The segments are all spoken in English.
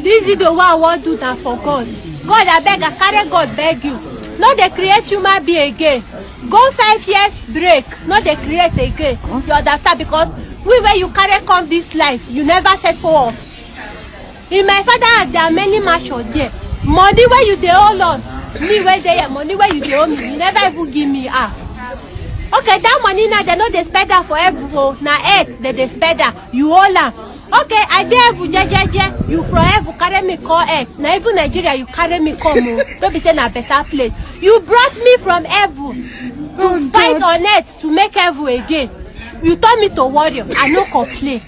This video what I want do that for God. God, I beg, I carry God beg you. Not they create human being again. Go 5 years break. Not they create again. You understand? Because where you carry come this life, you never settle off. In my father house, there are many mansions there. Money where you dey owe us. Me where they money where you dey owe me. You never even give me half. Okay, that money now they know they spend that for everyone. Now earth they spend that. You owe them. Okay, I dey evu you from evu carry me call earth. Now even Nigeria you carry me come. Don't be saying a better place. You brought me from evu to fight on earth to make evu again. You told me to warrior. I no complain.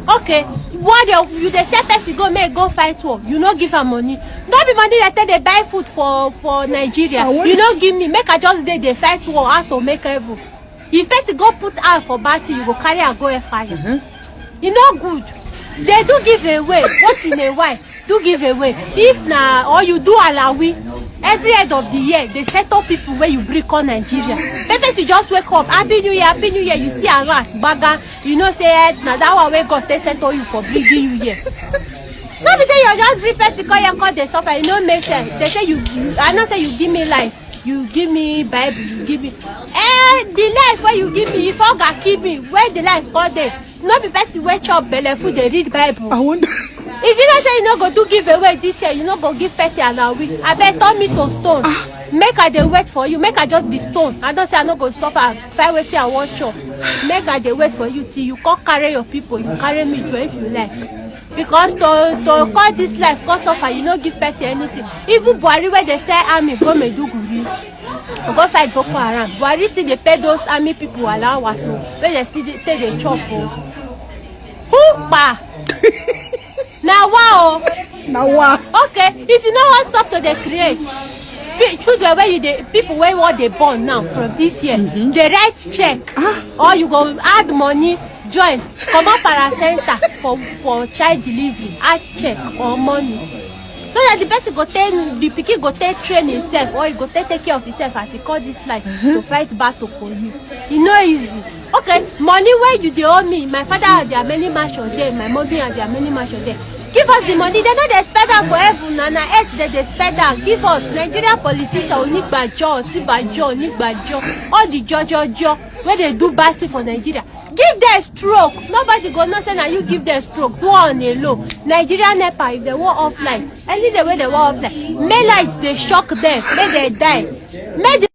Okay, warrior, you the third person go fight war. You no give her money. Don't be money that they buy food for Nigeria. You no give me. Make I just dey fight war how to make evu. If person go put out for battle, you go carry and go fire. You know good. They do give away. Once in a while, do give away. If now or you do alawi, every end of the year they settle people where you bring on Nigeria. Maybe you just wake up, happy new year, you see a rat, bagger, you know say now that one wake up they settle you for bringing you here. Not be say you just bring person call you call the suffer, you know make sense. They say I not say you give me life. You give me Bible, you give me the life where you give me, if I got keep me, where the life got there. Not be person wake up belly food, they read Bible. I wonder. If you don't say you no go do give away this year, you no go give person an away. I bet turn me to stone. Make I dey wait for you. Make I just be stone. I don't say I no go suffer. Fight waiting I want you. Make I dey wait for you till you come carry your people. You carry me to if you like. Because to call this life, cause suffer, you no give person anything. Even Buhari where they say army go Meduguri, go fight Boko Haram. Buhari still they pay those army people allowance, so where they still take the chop. Hoopa. Now wow. Now wow. Okay, if you know what stop to the create, children where you the people where what they born now from this year, they write check, or you go add money, join, come up para center for child delivery, add check or money. So that the person go take the pikin go take train himself, or he go take care of himself as he call this life to fight battle for you. You know easy. Okay, money where you dey owe me. My father had there are many mansions there, my mommy had there are many mansions there. Give us the money. They know they spend that for heaven and earth that they spend that. Give us Nigerian politicians, Onigbajo, Sibajo, Onigbajo, all the Jojo where they do bad thing for Nigeria. Give them stroke. Nobody go no say now you give them stroke. Go on a low. Nigerian NEPA if they want off light. Any the way they want off light. May lights they shock them. May they die. May